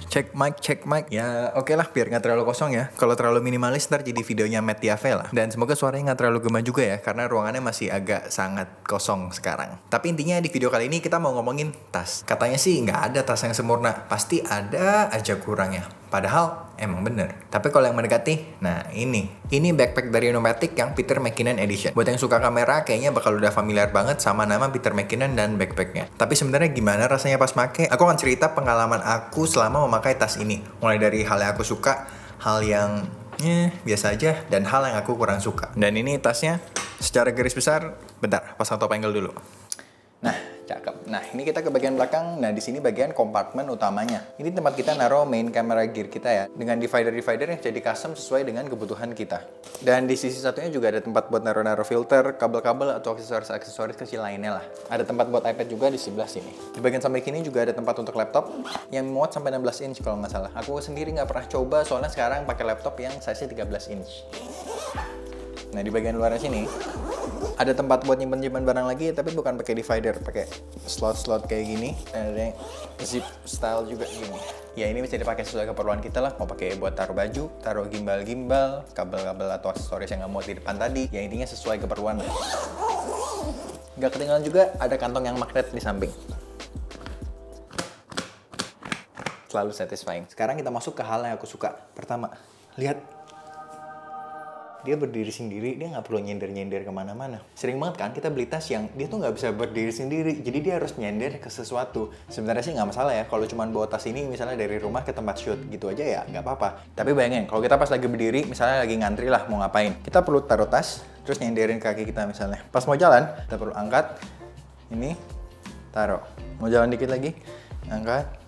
Cek mic. Ya oke lah, biar nggak terlalu kosong ya. Kalau terlalu minimalis ntar jadi videonya Matt Diave lah. Dan semoga suaranya nggak terlalu gema juga ya, karena ruangannya masih agak sangat kosong sekarang. Tapi intinya di video kali ini kita mau ngomongin tas. Katanya sih nggak ada tas yang sempurna, pasti ada aja kurangnya. Padahal emang bener. Tapi kalau yang mendekati, nah ini backpack dari Nomatic yang Peter McKinnon Edition. Buat yang suka kamera, kayaknya bakal udah familiar banget sama nama Peter McKinnon dan backpacknya. Tapi sebenarnya gimana rasanya pas make? Aku akan cerita pengalaman aku selama memakai tas ini. Mulai dari hal yang aku suka, hal yang biasa aja, dan hal yang aku kurang suka. Dan ini tasnya secara garis besar, bentar, pasang top angle dulu. Nah, cakep. Nah, ini kita ke bagian belakang. Nah, di sini bagian kompartemen utamanya. Ini tempat kita naruh main camera gear kita ya. Dengan divider yang jadi custom sesuai dengan kebutuhan kita. Dan di sisi satunya juga ada tempat buat naruh filter, kabel-kabel, atau aksesoris kecil lainnya lah. Ada tempat buat iPad juga di sebelah sini. Di bagian samping kini juga ada tempat untuk laptop yang muat sampai 16 inch kalau nggak salah. Aku sendiri nggak pernah coba soalnya sekarang pakai laptop yang size-nya 13 inch. Nah, di bagian luarnya sini ada tempat buat nyimpen barang lagi, tapi bukan pakai divider, pakai slot kayak gini. Ada zip style juga gini. Ya ini bisa dipakai sesuai keperluan kita lah. Mau pakai buat taruh baju, taruh gimbal, kabel-kabel atau aksesoris yang nggak muat di depan tadi. Ya intinya sesuai keperluan lah. Gak ketinggalan juga ada kantong yang magnet di samping. Selalu satisfying. Sekarang kita masuk ke hal yang aku suka. Pertama, lihat. Dia berdiri sendiri, dia nggak perlu nyender-nyender kemana-mana. Sering banget kan kita beli tas yang dia tuh nggak bisa berdiri sendiri, jadi dia harus nyender ke sesuatu. Sebenarnya sih nggak masalah ya, kalau cuma bawa tas ini misalnya dari rumah ke tempat shoot gitu aja ya nggak apa-apa. Tapi bayangin, kalau kita pas lagi berdiri, misalnya lagi ngantri lah mau ngapain, kita perlu taruh tas, terus nyenderin kaki kita misalnya. Pas mau jalan, kita perlu angkat, ini, taruh. Mau jalan dikit lagi, angkat.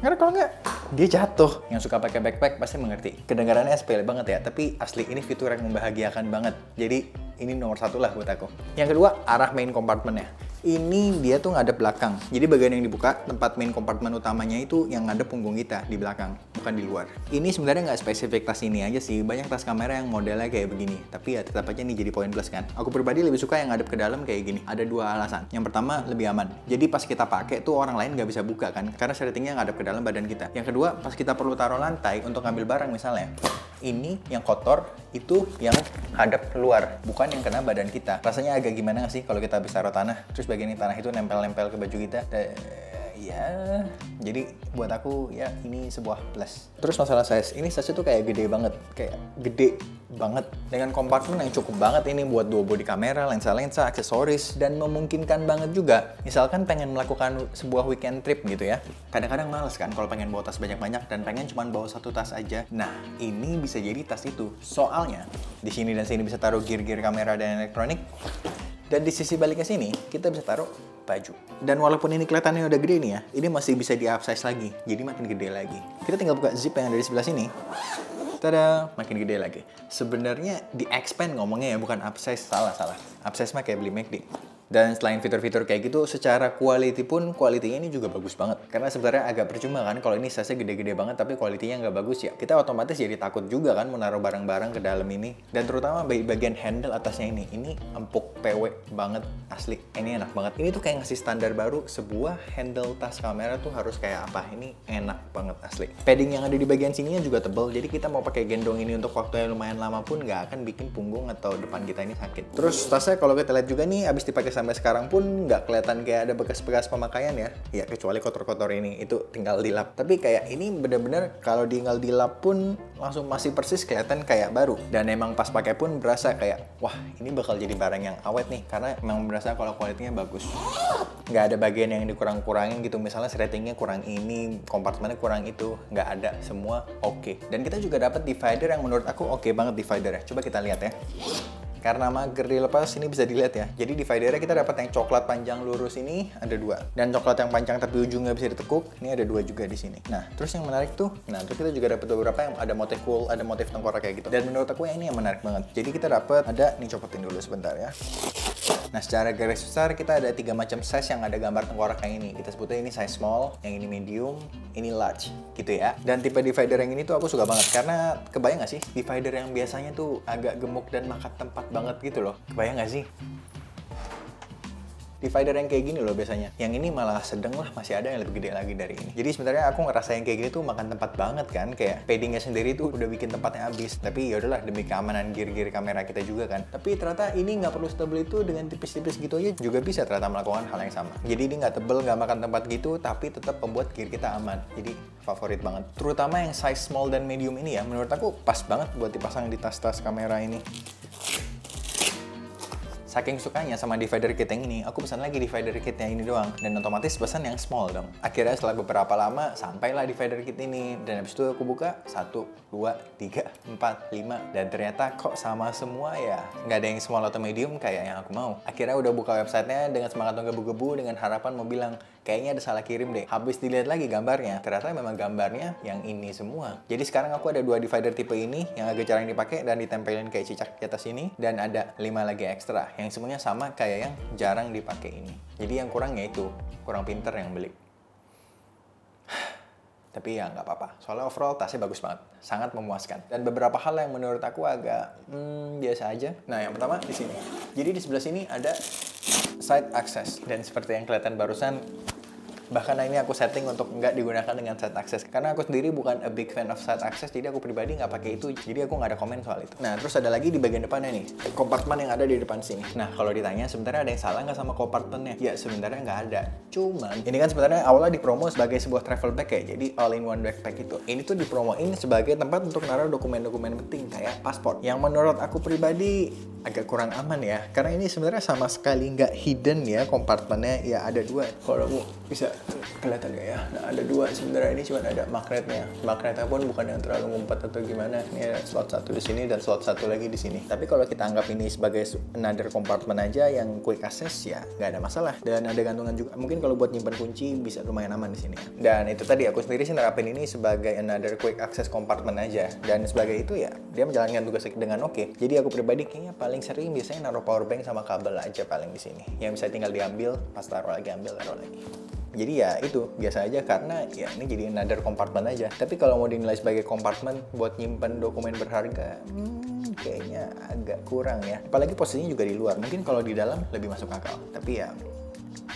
Karena kalau nggak, dia jatuh. Yang suka pakai backpack pasti mengerti. Kedengarannya sepele banget ya, tapi asli ini fitur yang membahagiakan banget. Jadi ini nomor satu lah buat aku. Yang kedua, arah main compartmentnya. Ini dia tuh ngadep belakang. Jadi bagian yang dibuka, tempat main kompartemen utamanya itu yang ngadep punggung kita di belakang, bukan di luar. Ini sebenarnya nggak spesifik tas ini aja sih. Banyak tas kamera yang modelnya kayak begini. Tapi ya tetap aja nih jadi poin plus kan. Aku pribadi lebih suka yang ngadep ke dalam kayak gini. Ada dua alasan. Yang pertama, lebih aman. Jadi pas kita pakai tuh orang lain nggak bisa buka kan. Karena settingnya ngadep ke dalam badan kita. Yang kedua, pas kita perlu taruh lantai untuk ngambil barang misalnya. Ini yang kotor, itu yang hadap keluar, bukan yang kena badan kita. Rasanya agak gimana nggak sih kalau kita habis taruh tanah, terus bagian tanah itu nempel-nempel ke baju kita. Ya, jadi buat aku ya ini sebuah plus. Terus masalah size, ini size itu kayak gede banget. Dengan kompartemen yang cukup banget ini buat dua body kamera, lensa-lensa, aksesoris, dan memungkinkan banget juga. Misalkan pengen melakukan sebuah weekend trip gitu ya. Kadang-kadang males kan kalau pengen bawa tas banyak-banyak dan pengen cuma bawa satu tas aja. Nah, ini bisa jadi tas itu. Soalnya di sini dan sini bisa taruh gear-gear kamera dan elektronik. Dan di sisi baliknya sini, kita bisa taruh baju. Dan walaupun ini kelihatannya udah gede nih ya, ini masih bisa di upsize lagi, jadi makin gede lagi. Kita tinggal buka zip yang ada di sebelah sini. Tada, makin gede lagi. Sebenarnya di expand ngomongnya ya, bukan upsize. Salah. Upsize mah kayak beli McD. Dan selain fitur-fitur kayak gitu, secara quality pun, quality-nya ini juga bagus banget. Karena sebenarnya agak percuma kan kalau ini size-nya gede-gede banget tapi quality-nya nggak bagus ya. Kita otomatis jadi takut juga kan menaruh barang-barang ke dalam ini. Dan terutama bagian handle atasnya ini empuk PW banget asli. Ini enak banget. Ini tuh kayak ngasih standar baru, sebuah handle tas kamera tuh harus kayak apa. Ini enak banget asli. Padding yang ada di bagian sininya juga tebal, jadi kita mau pakai gendong ini untuk waktu yang lumayan lama pun nggak akan bikin punggung atau depan kita ini sakit. Terus tasnya kalau kita lihat juga nih, abis dipakai sampai sekarang pun nggak kelihatan kayak ada bekas-bekas pemakaian ya. Ya kecuali kotor-kotor ini, itu tinggal dilap. Tapi kayak ini bener-bener kalau tinggal dilap pun langsung masih persis kelihatan kayak baru. Dan emang pas pakai pun berasa kayak, wah ini bakal jadi barang yang awet nih. Karena emang berasa kalau kualitinya bagus. Nggak ada bagian yang dikurang-kurangin gitu. Misalnya ratingnya kurang ini, kompartemennya kurang itu. Nggak ada, semua oke. Dan kita juga dapat divider yang menurut aku oke banget divider ya. Coba kita lihat ya. Karena mager dilepas, ini bisa dilihat ya. Jadi dividernya kita dapat yang coklat panjang lurus ini ada dua. Dan coklat yang panjang tapi ujungnya bisa ditekuk, ini ada dua juga di sini. Nah, terus yang menarik tuh, terus kita juga dapat beberapa yang ada motif cool, ada motif tengkorak kayak gitu. Dan menurut aku yang ini yang menarik banget. Jadi kita dapat nih copotin dulu sebentar ya. Nah, secara garis besar kita ada 3 macam size yang ada gambar tengkorak kayak ini. Kita sebutnya ini size small, yang ini medium, ini large, gitu ya. Dan tipe divider yang ini tuh aku suka banget karena kebayang nggak sih divider yang biasanya tuh agak gemuk dan makan tempat banget gitu loh. Kebayang nggak sih? divider yang kayak gini loh biasanya. Yang ini malah sedang lah, masih ada yang lebih gede lagi dari ini. Jadi sebenarnya aku ngerasa yang kayak gini tuh makan tempat banget kan, kayak paddingnya sendiri tuh udah bikin tempatnya habis. Tapi ya udahlah, demi keamanan gear-gear kamera kita juga kan. Tapi ternyata ini nggak perlu setebel itu, dengan tipis-tipis gitu aja juga bisa ternyata melakukan hal yang sama. Jadi ini nggak tebel, nggak makan tempat gitu, tapi tetap membuat gear kita aman. Jadi favorit banget. Terutama yang size small dan medium ini ya, menurut aku pas banget buat dipasang di tas-tas kamera ini. Saking sukanya sama divider kit yang ini, aku pesan lagi divider kitnya ini doang. Dan otomatis pesan yang small dong. Akhirnya setelah beberapa lama, sampailah divider kit ini. Dan habis itu aku buka, 1, 2, 3, 4, 5. Dan ternyata kok sama semua ya. Nggak ada yang small atau medium kayak yang aku mau. Akhirnya udah buka websitenya dengan semangat menggebu-gebu, dengan harapan mau bilang, kayaknya ada salah kirim deh. Habis dilihat lagi gambarnya, ternyata memang gambarnya yang ini semua. Jadi sekarang aku ada 2 divider tipe ini, yang agak jarang dipakai dan ditempelin kayak cicak di atas ini. Dan ada 5 lagi ekstra, yang semuanya sama kayak yang jarang dipakai ini. Jadi yang kurangnya itu, kurang pinter yang beli. Tapi ya nggak apa-apa, soalnya overall tasnya bagus banget, sangat memuaskan. Dan beberapa hal yang menurut aku agak biasa aja. Nah, yang pertama di sini. Jadi di sebelah sini ada side access, dan seperti yang kelihatan barusan, bahkan ini aku setting untuk nggak digunakan dengan side access karena aku sendiri bukan a big fan of side access, jadi aku pribadi nggak pakai itu, jadi aku nggak ada komen soal itu. Nah, terus ada lagi di bagian depannya nih, kompartemen yang ada di depan sini. Nah, kalau ditanya sebenarnya ada yang salah nggak sama kompartemennya? Ya sebenarnya nggak ada, cuman ini kan sebenarnya awalnya dipromo sebagai sebuah travel bag ya, jadi all in one backpack itu. Ini tuh dipromoin sebagai tempat untuk naruh dokumen-dokumen penting kayak paspor, yang menurut aku pribadi agak kurang aman ya, karena ini sebenarnya sama sekali nggak hidden ya kompartemennya. Ya ada 2, kalau aku bisa kelihatan gak ya? Nah, ada 2 sebenarnya, ini cuma ada magnetnya. Magnetnya pun bukan yang terlalu ngumpet atau gimana. Ini ada slot 1 di sini dan slot 1 lagi di sini. Tapi kalau kita anggap ini sebagai another compartment aja yang quick access, ya nggak ada masalah. Dan ada gantungan juga. Mungkin kalau buat nyimpan kunci bisa lumayan aman di sini ya. Dan itu tadi aku sendiri sih nerapin ini sebagai another quick access compartment aja. Dan sebagai itu ya dia menjalankan tugas dengan oke. Jadi aku pribadi kayaknya paling sering biasanya naruh power bank sama kabel aja paling di sini. Yang bisa tinggal diambil, pas taruh lagi ambil, taruh lagi. Jadi ya itu biasa aja karena ya ini jadi another compartment aja. Tapi kalau mau dinilai sebagai compartment buat nyimpen dokumen berharga, kayaknya agak kurang ya. Apalagi posisinya juga di luar. Mungkin kalau di dalam lebih masuk akal. Tapi ya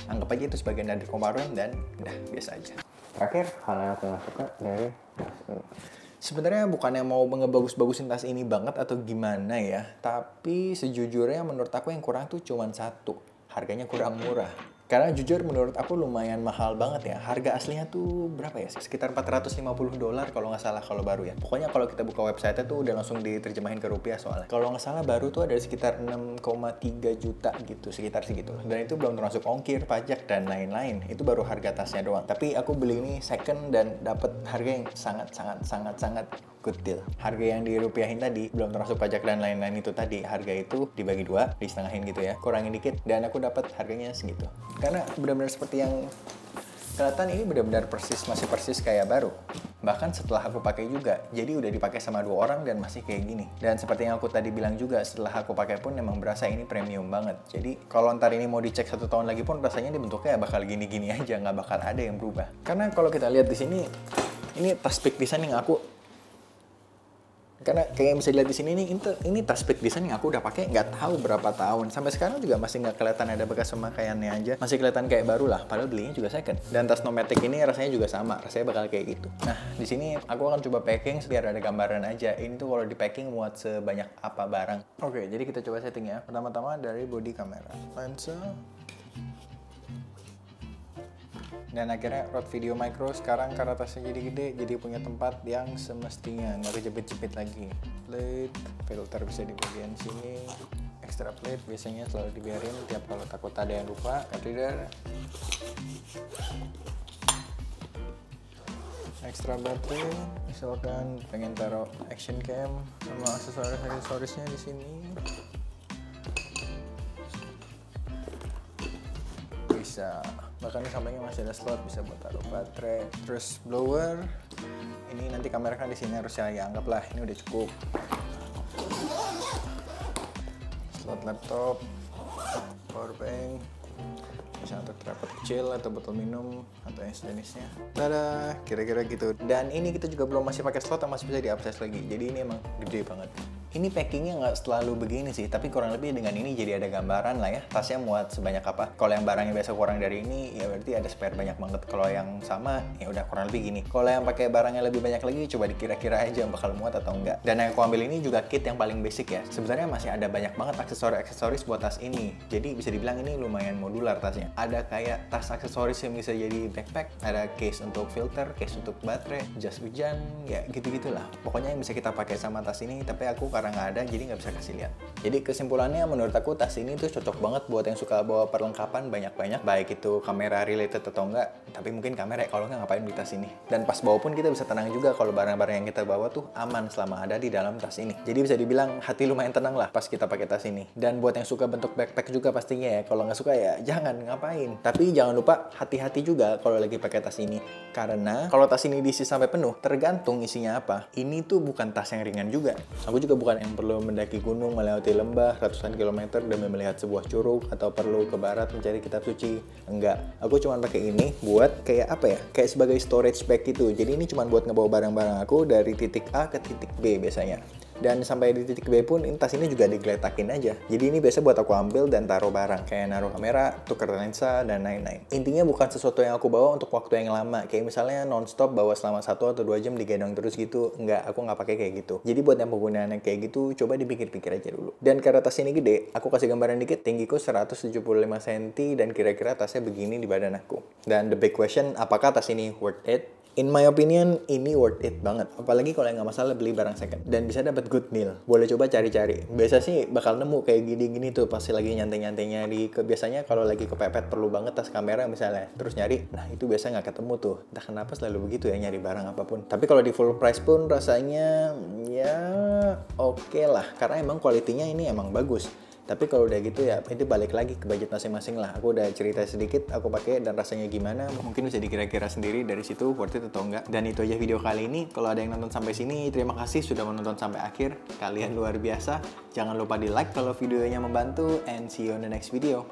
anggap aja itu sebagai another compartment dan udah biasa aja. Terakhir, hal yang aku nggak suka dari sebenarnya bukannya mau ngebagus-bagusin tas ini banget atau gimana ya. Tapi sejujurnya menurut aku yang kurang tuh cuma satu. Harganya kurang murah. Karena jujur menurut aku lumayan mahal banget ya. Harga aslinya tuh berapa ya? Sekitar $450 kalau nggak salah kalau baru ya. Pokoknya kalau kita buka website-nya tuh udah langsung diterjemahin ke rupiah soalnya. Kalau nggak salah baru tuh ada sekitar 6,3 juta gitu, sekitar segitu. Dan itu belum termasuk ongkir, pajak, dan lain-lain. Itu baru harga tasnya doang. Tapi aku beli ini second dan dapat harga yang sangat good deal. Harga yang dirupiahin tadi belum termasuk pajak dan lain-lain itu tadi. Harga itu dibagi 2, disetengahin gitu ya. Kurangin dikit dan aku dapat harganya segitu. Karena benar-benar seperti yang kelihatan ini benar-benar masih persis kayak baru. Bahkan setelah aku pakai juga, jadi udah dipakai sama 2 orang dan masih kayak gini. Dan seperti yang aku tadi bilang juga, setelah aku pakai pun memang berasa ini premium banget. Jadi kalau ntar ini mau dicek 1 tahun lagi pun rasanya dibentuknya bakal gini-gini aja, nggak bakal ada yang berubah. Karena kalau kita lihat di sini, ini tas pick design yang karena kayak yang bisa dilihat di sini nih, ini tas pick design yang aku udah pakai nggak tahu berapa tahun. Sampai sekarang juga masih nggak kelihatan ada bekas pemakaiannya aja. Masih kelihatan kayak baru lah, padahal belinya juga second. Dan tas Nomatic ini rasanya juga sama, rasanya bakal kayak gitu. Nah, di sini aku akan coba packing biar ada gambaran aja. Ini tuh kalau di packing muat sebanyak apa barang. Oke, jadi kita coba setting ya. Pertama-tama dari body kamera. Lensa. Dan akhirnya rod video micro sekarang karena tasnya jadi gede, jadi punya tempat yang semestinya, nggak kejepit-jepit lagi. Plate, filter bisa di bagian sini. Extra plate biasanya selalu dibiarin tiap kalau takut ada yang lupa. Card reader. Extra baterai, misalkan pengen taruh action cam sama aksesorisnya di sini. Bisa. Bahkan di sampingnya masih ada slot bisa buat taruh baterai. Terus blower, ini nanti kamera kan di sini harusnya ya anggaplah ini udah cukup. Slot laptop, power bank, bisa untuk tripod kecil atau botol minum atau yang sejenisnya. Tada, kira-kira gitu. Dan ini kita juga belum masih pakai slot yang masih bisa diakses lagi. Jadi ini emang gede banget. Ini packingnya nggak selalu begini sih, tapi kurang lebih dengan ini jadi ada gambaran lah ya, tasnya muat sebanyak apa. Kalau yang barangnya biasa kurang dari ini, ya berarti ada spare banyak banget. Kalau yang sama, ya udah kurang lebih gini. Kalau yang pakai barangnya lebih banyak lagi, coba dikira-kira aja bakal muat atau enggak. Dan yang aku ambil ini juga kit yang paling basic ya. Sebenarnya masih ada banyak banget aksesoris buat tas ini. Jadi bisa dibilang ini lumayan modular tasnya. Ada kayak tas aksesoris yang bisa jadi backpack, ada case untuk filter, case untuk baterai, jas hujan, ya gitu-gitulah. Pokoknya yang bisa kita pakai sama tas ini, tapi aku karena nggak ada jadi nggak bisa kasih lihat. Jadi kesimpulannya menurut aku tas ini tuh cocok banget buat yang suka bawa perlengkapan banyak-banyak, baik itu kamera related atau enggak. Tapi mungkin kamera ya, kalau nggak ngapain beli tas ini. Dan pas bawa pun kita bisa tenang juga kalau barang-barang yang kita bawa tuh aman selama ada di dalam tas ini. Jadi bisa dibilang hati lumayan tenang lah pas kita pakai tas ini. Dan buat yang suka bentuk backpack juga pastinya ya, kalau nggak suka ya jangan ngapain. Tapi jangan lupa hati-hati juga kalau lagi pakai tas ini. Karena kalau tas ini diisi sampai penuh, tergantung isinya apa. Ini tuh bukan tas yang ringan juga. Aku juga bukan yang perlu mendaki gunung, melewati lembah ratusan kilometer demi melihat sebuah curug, atau perlu ke barat mencari kitab suci. Enggak, aku cuma pakai ini buat kayak apa ya, kayak sebagai storage bag gitu. Jadi ini cuma buat ngebawa barang-barang aku dari titik A ke titik B biasanya. Dan sampai di titik B pun tas ini juga digeletakin aja. Jadi ini biasa buat aku ambil dan taruh barang, kayak naruh kamera, tuker lensa, dan lain-lain. Intinya bukan sesuatu yang aku bawa untuk waktu yang lama, kayak misalnya non-stop bawa selama 1 atau 2 jam digendong terus gitu. Enggak, aku nggak pakai kayak gitu. Jadi buat yang penggunaan yang kayak gitu, coba dipikir-pikir aja dulu. Dan karena tas ini gede, aku kasih gambaran dikit, tinggiku 175 cm dan kira-kira tasnya begini di badan aku. Dan the big question, apakah tas ini worth it? In my opinion, ini worth it banget. Apalagi kalau yang nggak masalah beli barang second. Dan bisa dapat good deal. Boleh coba cari-cari. Biasa sih bakal nemu kayak gini-gini tuh pasti lagi nyantai-nyantai nyari. Biasanya kalau lagi kepepet perlu banget tas kamera misalnya. Terus nyari, nah itu biasa nggak ketemu tuh. Entah kenapa selalu begitu ya nyari barang apapun. Tapi kalau di full price pun rasanya ya oke lah. Karena emang kualitinya ini emang bagus. Tapi kalau udah gitu ya itu balik lagi ke budget masing-masing lah. Aku udah cerita sedikit aku pakai dan rasanya gimana. Mungkin bisa dikira-kira sendiri dari situ worth it atau enggak. Dan itu aja video kali ini. Kalau ada yang nonton sampai sini, terima kasih sudah menonton sampai akhir. Kalian luar biasa. Jangan lupa di like kalau videonya membantu, and see you on the next video.